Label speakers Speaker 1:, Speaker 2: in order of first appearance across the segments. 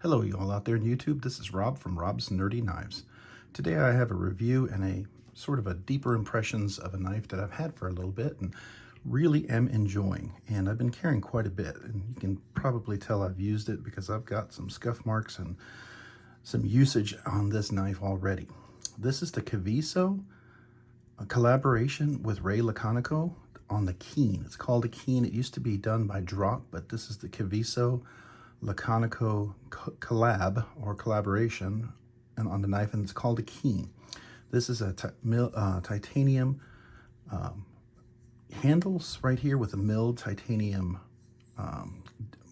Speaker 1: Hello you all out there on YouTube, this is Rob from Rob's Nerdy Knives. Today I have a review and a sort of a deeper impressions of a knife that I've had for a little bit and really am enjoying. And I've been carrying quite a bit, and you can probably tell I've used it because I've got some scuff marks and some usage on this knife already. This is the Kaviso, a collaboration with Laconico on the Keen. It's called a Keen. It used to be done by Drop, but this is the Kaviso Laconico collab or collaboration and on the knife, and it's called a Keen. This is a titanium handles right here with a milled titanium,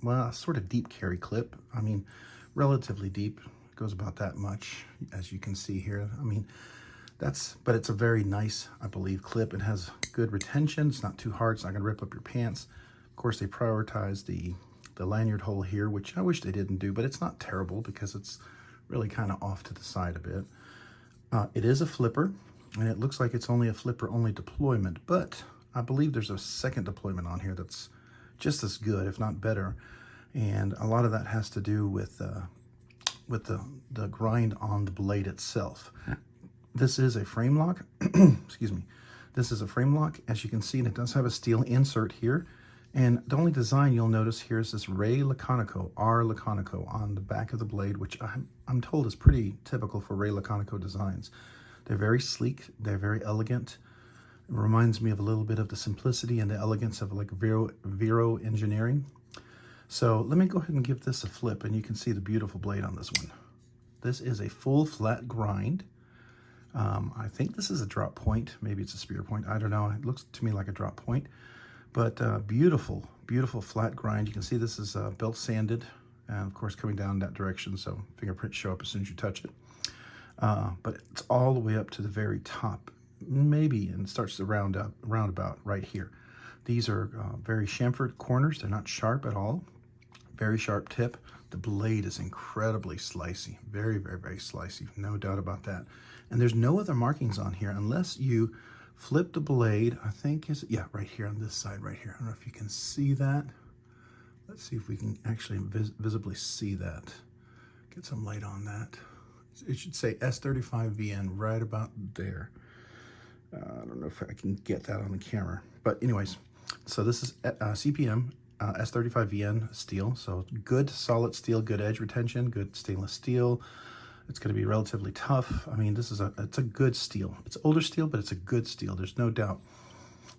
Speaker 1: well, sort of deep carry clip. I mean, relatively deep. It goes about that much, as you can see here. I mean, but it's a very nice, I believe, clip. It has good retention. It's not too hard. It's not gonna rip up your pants. Of course, they prioritize the lanyard hole here, which I wish they didn't do, but it's not terrible because it's really kind of off to the side a bit. It is a flipper, and it looks like it's only a flipper only deployment, but I believe there's a second deployment on here that's just as good, if not better. And a lot of that has to do with the grind on the blade itself. This is a frame lock. Excuse me. This is a frame lock, as you can see, and it does have a steel insert here. And the only design you'll notice here is this Laconico, R Laconico, on the back of the blade, which I'm told is pretty typical for Laconico designs. They're very sleek, they're very elegant. It reminds me of a little bit of the simplicity and the elegance of like Vero engineering. So let me go ahead and give this a flip, and you can see the beautiful blade on this one. This is a full flat grind. I think this is a drop point. Maybe it's a spear point. I don't know. It looks to me like a drop point. But beautiful, beautiful flat grind. You can see this is belt sanded, and of course coming down that direction, so fingerprints show up as soon as you touch it. But it's all the way up to the very top, maybe, and it starts to roundabout right here. These are very chamfered corners. They're not sharp at all. Very sharp tip. The blade is incredibly slicey. Very, very, very slicey. No doubt about that. And there's no other markings on here unless you flip the blade. I think yeah, right here on this side right here. I don't know if you can see that. Let's see if we can actually visibly see that. Get some light on that. It should say S35VN right about there. I don't know if I can get that on the camera. But anyways, so this is CPM S35VN steel. So good solid steel, good edge retention, good stainless steel. It's going to be relatively tough. I mean, it's a good steel. It's older steel, but it's a good steel. There's no doubt.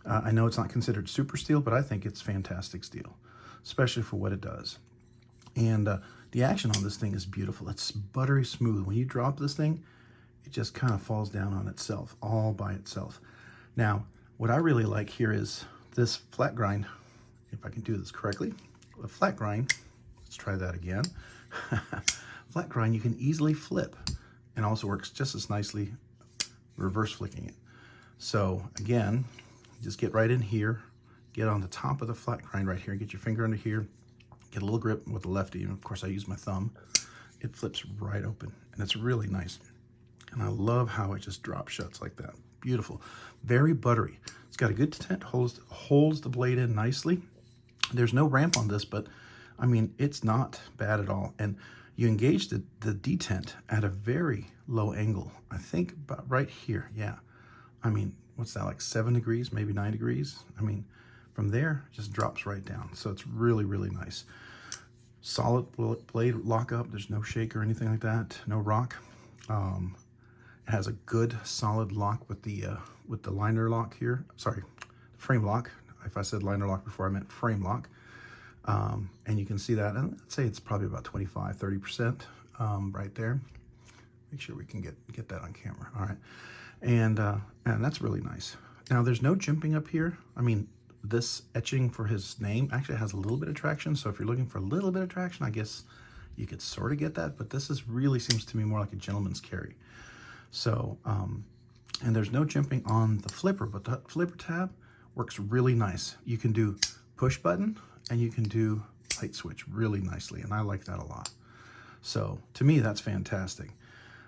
Speaker 1: I know it's not considered super steel, but I think it's fantastic steel, especially for what it does. And the action on this thing is beautiful. It's buttery smooth. When you drop this thing, it just kind of falls down on itself, all by itself. Now, what I really like here is this flat grind. If I can do this correctly, a flat grind. Let's try that again. Flat grind you can easily flip, and also works just as nicely reverse flicking it. So again, just get right in here, get on the top of the flat grind right here, get your finger under here, get a little grip with the lefty, and of course I use my thumb. It flips right open, and it's really nice. And I love how it just drop shuts like that. Beautiful. Very buttery. It's got a good tent, holds the blade in nicely. There's no ramp on this, but I mean, it's not bad at all. And you engage the detent at a very low angle. I think about right here, yeah. I mean, what's that, like 7 degrees, maybe 9 degrees? I mean, from there, it just drops right down. So it's really, really nice. Solid blade lockup. There's no shake or anything like that, no rock. It has a good solid lock with the liner lock here. Sorry, frame lock. If I said liner lock before, I meant frame lock. And you can see that, and let's say it's probably about 25–30% right there. Make sure we can get that on camera. All right, and that's really nice. Now there's no jimping up here. I mean, this etching for his name actually has a little bit of traction. So if you're looking for a little bit of traction, I guess you could sort of get that. But this really seems to me more like a gentleman's carry. So and there's no jimping on the flipper, but the flipper tab works really nice. You can do push button, and you can do light switch really nicely, and I like that a lot. So to me, that's fantastic.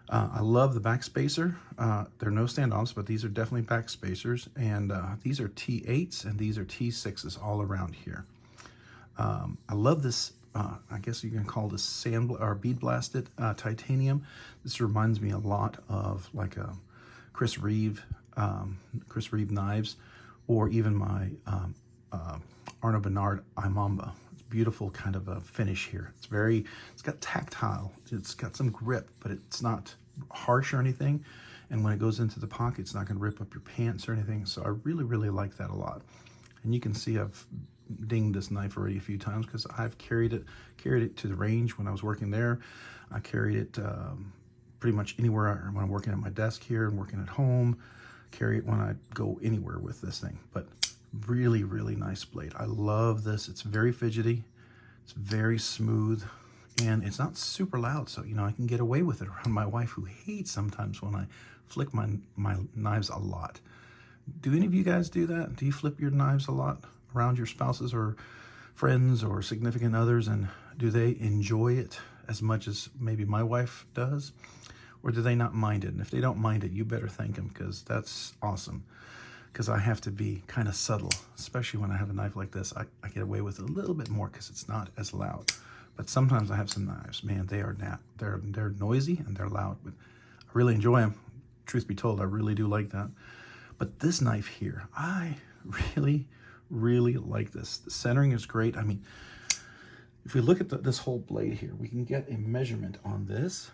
Speaker 1: I love the back spacer. They're no standoffs, but these are definitely back spacers, and these are T8s and these are T6s all around here. I love this I guess you can call this sand or bead blasted titanium. This reminds me a lot of like a Chris Reeve knives, or even my Arnaud Bernard Imamba. It's beautiful kind of a finish here. It's got tactile, it's got some grip, but it's not harsh or anything. And when it goes into the pocket, it's not going to rip up your pants or anything. So I really, really like that a lot. And you can see I've dinged this knife already a few times because I've carried it to the range when I was working there. I carried it pretty much anywhere when I'm working at my desk here and working at home. Carry it when I go anywhere with this thing. But really, really nice blade. I love this. It's very fidgety. It's very smooth. And it's not super loud, so, I can get away with it around my wife, who hates sometimes when I flick my knives a lot. Do any of you guys do that? Do you flip your knives a lot around your spouses or friends or significant others, and do they enjoy it as much as maybe my wife does? Or do they not mind it? And if they don't mind it, you better thank them, because that's awesome. Because I have to be kind of subtle, especially when I have a knife like this. I get away with it a little bit more because it's not as loud. But sometimes I have some knives, man, they're noisy and they're loud, but I really enjoy them. Truth be told, I really do like that. But this knife here, I really, really like this. The centering is great. I mean, if we look at this whole blade here, we can get a measurement on this.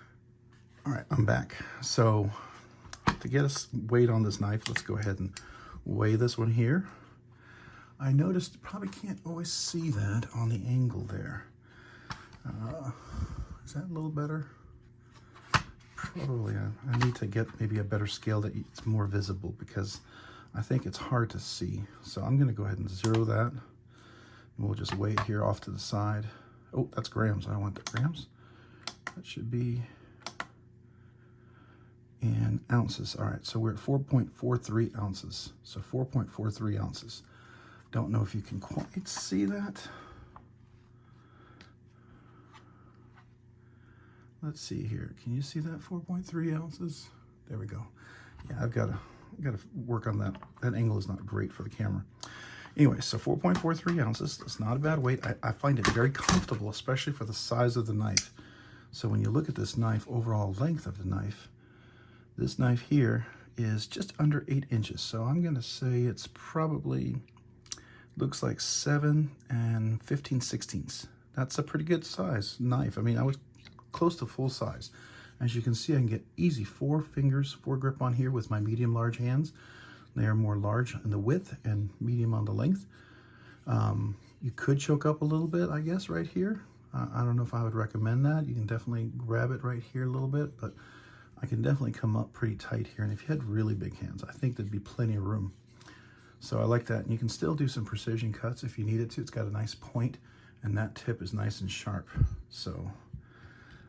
Speaker 1: All right, I'm back. So to get us weight on this knife, let's go ahead and weigh this one here. I noticed, probably can't always see that on the angle there. Is that a little better? Probably. I need to get maybe a better scale that it's more visible, because I think it's hard to see. So I'm going to go ahead and zero that. And we'll just weigh it here off to the side. Oh, that's grams. I don't want the grams. That should be in ounces. All right, so we're at 4.43 ounces. So 4.43 ounces. Don't know if you can quite see that. Let's see here. Can you see that 4.3 ounces? There we go. Yeah, I've got to work on that. That angle is not great for the camera. Anyway, so 4.43 ounces. That's not a bad weight. I find it very comfortable, especially for the size of the knife. So when you look at this knife, overall length of the knife, this knife here is just under 8 inches. So I'm going to say it's probably, looks like 7 and 15/16. That's a pretty good size knife. I mean, I was close to full size. As you can see, I can get easy 4 grip on here with my medium large hands. They are more large in the width and medium on the length. You could choke up a little bit, I guess, right here. I don't know if I would recommend that. You can definitely grab it right here a little bit, but I can definitely come up pretty tight here. And if you had really big hands, I think there'd be plenty of room. So I like that. And you can still do some precision cuts if you needed to. It's got a nice point, and that tip is nice and sharp. So,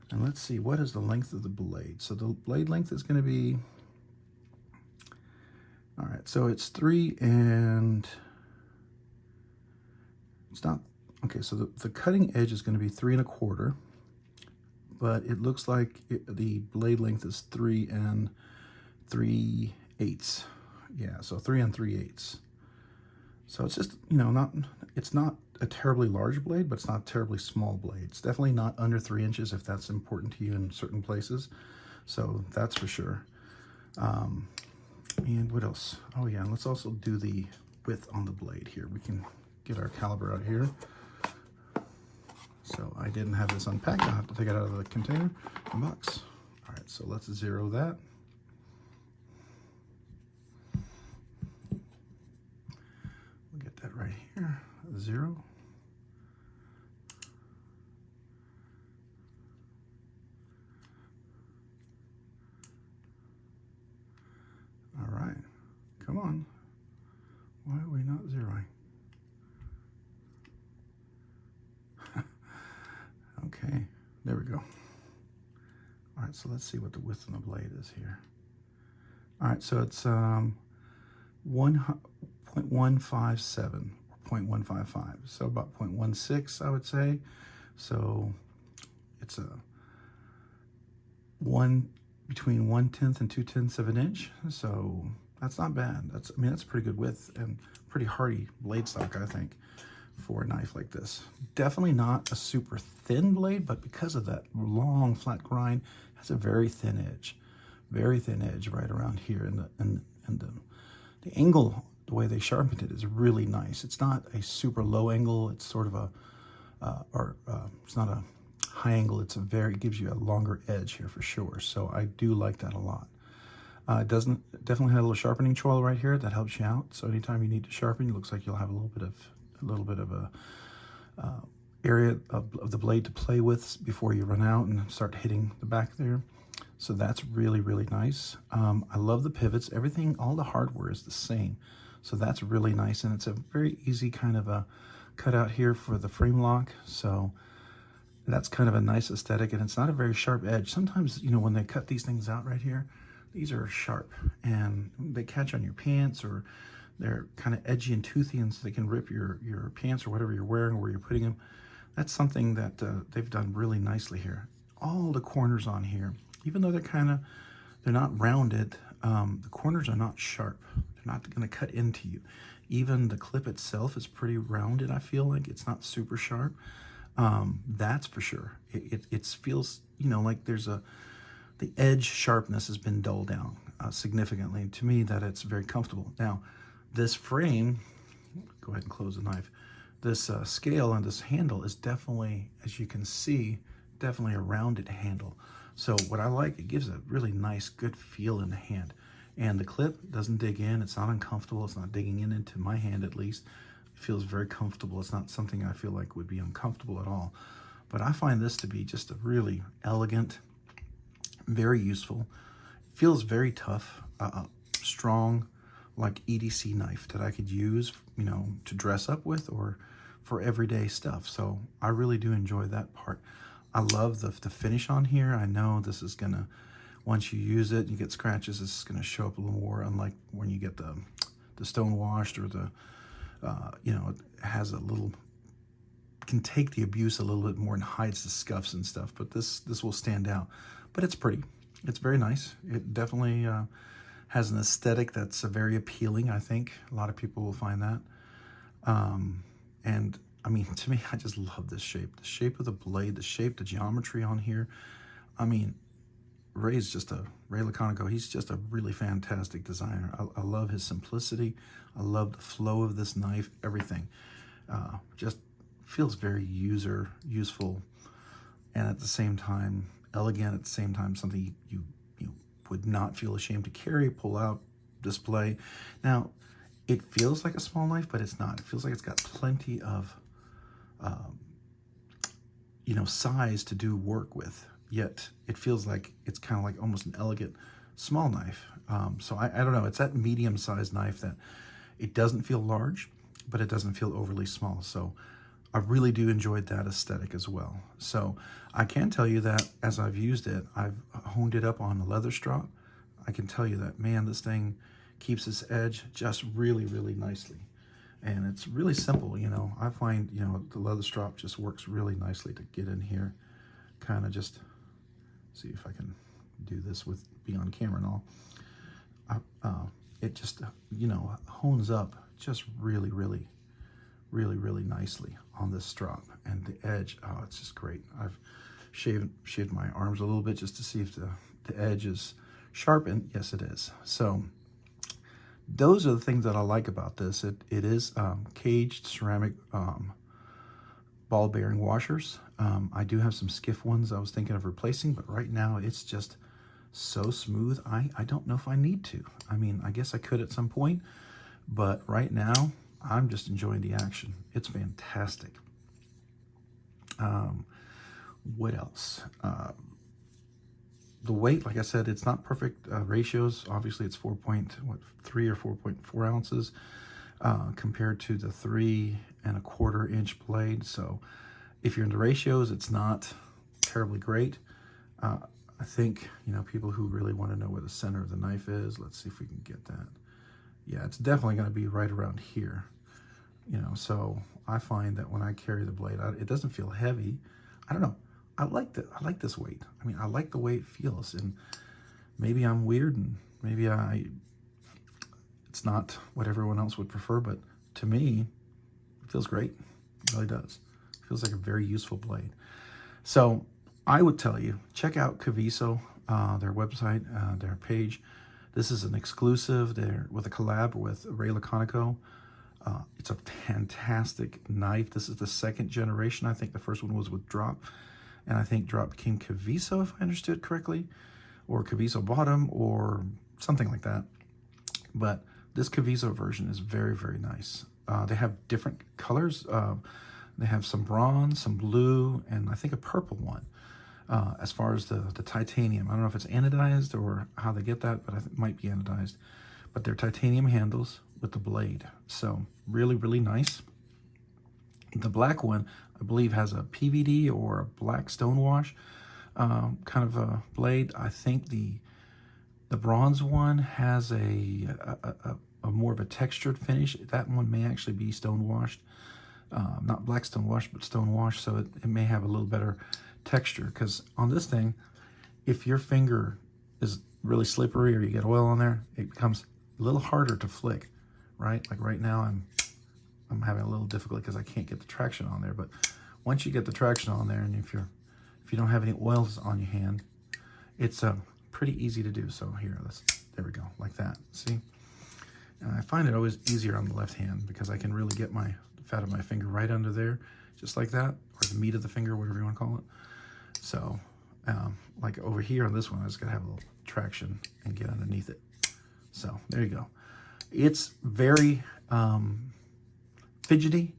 Speaker 1: and let's see, what is the length of the blade? So the blade length is going to be, all right, so it's 3 and, it's not, okay, so the cutting edge is going to be 3 1/4, but it looks like the blade length is 3 3/8. Yeah, so 3 3/8. So it's just, it's not a terribly large blade, but it's not a terribly small blade. It's definitely not under 3 inches if that's important to you in certain places. So that's for sure. And what else? Oh yeah, and let's also do the width on the blade here. We can get our caliber out here. So I didn't have this unpacked. I'll have to take it out of the container, the box. All right, so let's zero that. We'll get that right here, 0. All right, come on. Why are we not zeroing? Okay, there we go. All right, so let's see what the width on the blade is here. All right, so it's 1.157 or 0.155, so about 0.16, I would say. So it's a between 1/10 and 2/10 of an inch. So that's not bad. That's a pretty good width and pretty hardy blade stock, I think. for a knife like this. Definitely not a super thin blade, but because of that long flat grind, it has a very thin edge right around here, and the angle, the way they sharpened it is really nice. It's not a super low angle. It's sort of a it's not a high angle. It gives you a longer edge here for sure. So I do like that a lot. It definitely have a little sharpening choil right here that helps you out. So anytime you need to sharpen, it looks like you'll have a little bit of a area of the blade to play with before you run out and start hitting the back there. So that's really, really nice. I love the pivots. Everything, all the hardware is the same. So that's really nice. And it's a very easy kind of a cutout here for the frame lock. So that's kind of a nice aesthetic, and it's not a very sharp edge. Sometimes, you know, when they cut these things out right here, these are sharp and they catch on your pants, or they're kind of edgy and toothy, and so they can rip your pants or whatever you're wearing or where you're putting them. That's something that they've done really nicely here. All the corners on here, even though they're not rounded, the corners are not sharp. They're not going to cut into you. Even the clip itself is pretty rounded, I feel like. It's not super sharp. That's for sure. It feels, you know, like the edge sharpness has been dulled down significantly. To me, that it's very comfortable. Now, this frame, go ahead and close the knife. This scale and this handle is definitely, as you can see, definitely a rounded handle. So what I like, it gives a really nice, good feel in the hand. And the clip doesn't dig in. It's not uncomfortable. It's not digging into my hand, at least. It feels very comfortable. It's not something I feel like would be uncomfortable at all. But I find this to be just a really elegant, very useful, feels very tough, strong, like EDC knife that I could use, you know, to dress up with or for everyday stuff. So I really do enjoy that part. I love the finish on here. I know this is gonna, once you use it, you get scratches, this is gonna show up a little more, unlike when you get the stone washed or the, you know, it has a little, can take the abuse a little bit more and hides the scuffs and stuff, but this will stand out. But it's pretty. It's very nice. It definitely has an aesthetic that's very appealing, I think. A lot of people will find that. And I mean, to me, I just love this shape. The shape of the blade, the shape, the geometry on here. I mean, Ray Laconico, he's just a really fantastic designer. I love his simplicity. I love the flow of this knife, everything. Just feels very useful, and at the same time, elegant, at the same time, something you would not feel ashamed to carry, pull out, display. Now, it feels like a small knife, but it's not. It feels like it's got plenty of, you know, size to do work with, yet it feels like it's kind of like almost an elegant small knife. So I don't know, it's that medium-sized knife that it doesn't feel large, but it doesn't feel overly small. So I really do enjoy that aesthetic as well. So I can tell you that as I've used it, I've honed it up on a leather strop. I can tell you that, man, this thing keeps its edge just really, really nicely. And it's really simple, you know. I find, you know, the leather strop just works really nicely to get in here. Kind of just see if I can do this with be on camera and all. It just, you know, hones up just really, really, really, really nicely on this strop. And the edge, oh, it's just great. I've shaved my arms a little bit just to see if the edge is sharp, and yes, it is. So those are the things that I like about this. It is caged ceramic ball bearing washers. I do have some skiff ones I was thinking of replacing, but right now it's just so smooth. I don't know if I need to. I mean, I guess I could at some point, but right now I'm just enjoying the action. It's fantastic. What else? The weight, like I said, it's not perfect ratios. Obviously, it's 4.3 or 4.4 ounces compared to the 3¼ inch blade. So if you're into ratios, it's not terribly great. I think, you know, people who really want to know where the center of the knife is, let's see if we can get that. Yeah, it's definitely going to be right around here. You know, so I find that when I carry the blade, it doesn't feel heavy. I don't know. I like this weight. I mean, I like the way it feels, and maybe I'm weird, and maybe it's not what everyone else would prefer, but to me, it feels great. really does. Feels like a very useful blade. So I would tell you, check out Kaviso, their website, their page. This is an exclusive. They're with a collab with Laconico. It's a fantastic knife. This is the second generation. I think the first one was with Drop, and I think Drop became Kaviso, if I understood correctly, or Kaviso bought them, or something like that. But this Kaviso version is very, very nice. They have different colors. They have some bronze, some blue, and I think a purple one. As far as the titanium, I don't know if it's anodized or how they get that, but I think it might be anodized. But they're titanium handles with the blade. So really, really nice. The black one, I believe, has a PVD or a black stonewash kind of a blade. I think the bronze one has a more of a textured finish. That one may actually be stonewashed. Not black stonewash, but stonewash, so it may have a little better texture. Because on this thing, if your finger is really slippery or you get oil on there, it becomes a little harder to flick, right? Like right now, I'm having a little difficulty because I can't get the traction on there. But once you get the traction on there, and if you don't have any oils on your hand, it's pretty easy to do. So here, there we go, like that. See? And I find it always easier on the left hand because I can really get the fat of my finger right under there, just like that, or the meat of the finger, whatever you want to call it. So, like over here on this one, I just gotta have a little traction and get underneath it. So there you go. It's very fidgety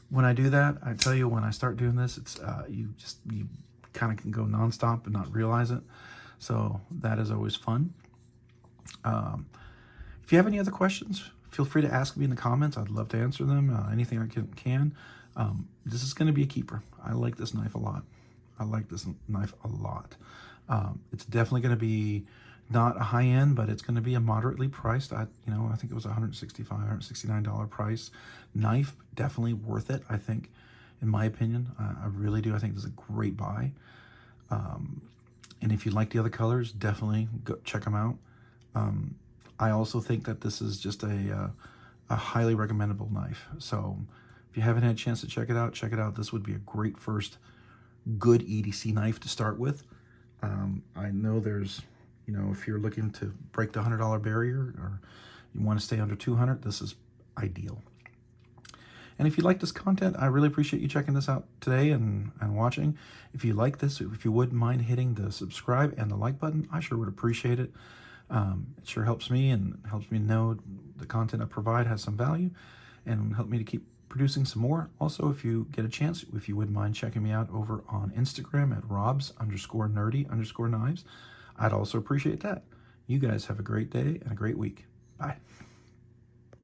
Speaker 1: when I do that. I tell you, when I start doing this, it's you kind of can go nonstop and not realize it. So that is always fun. If you have any other questions, feel free to ask me in the comments. I'd love to answer them. Anything I can. This is going to be a keeper. I like this knife a lot. It's definitely going to be not a high end, but it's going to be a moderately priced. I think it was $165, $169 price knife. Definitely worth it, I think, in my opinion. I really do. I think this is a great buy. And if you like the other colors, definitely go check them out. I also think that this is just a highly recommendable knife. So if you haven't had a chance to check it out, check it out. This would be a great first good EDC knife to start with. I know there's, if you're looking to break the $100 barrier or you want to stay under 200, this is ideal. And if you like this content, I really appreciate you checking this out today and watching. If you like this, if you wouldn't mind hitting the subscribe and the like button, I sure would appreciate it. It sure helps me and helps me know the content I provide has some value and help me to keep producing some more. Also, if you get a chance, if you wouldn't mind checking me out over on Instagram at robs_nerdy_knives, I'd also appreciate that. You guys have a great day and a great week. Bye.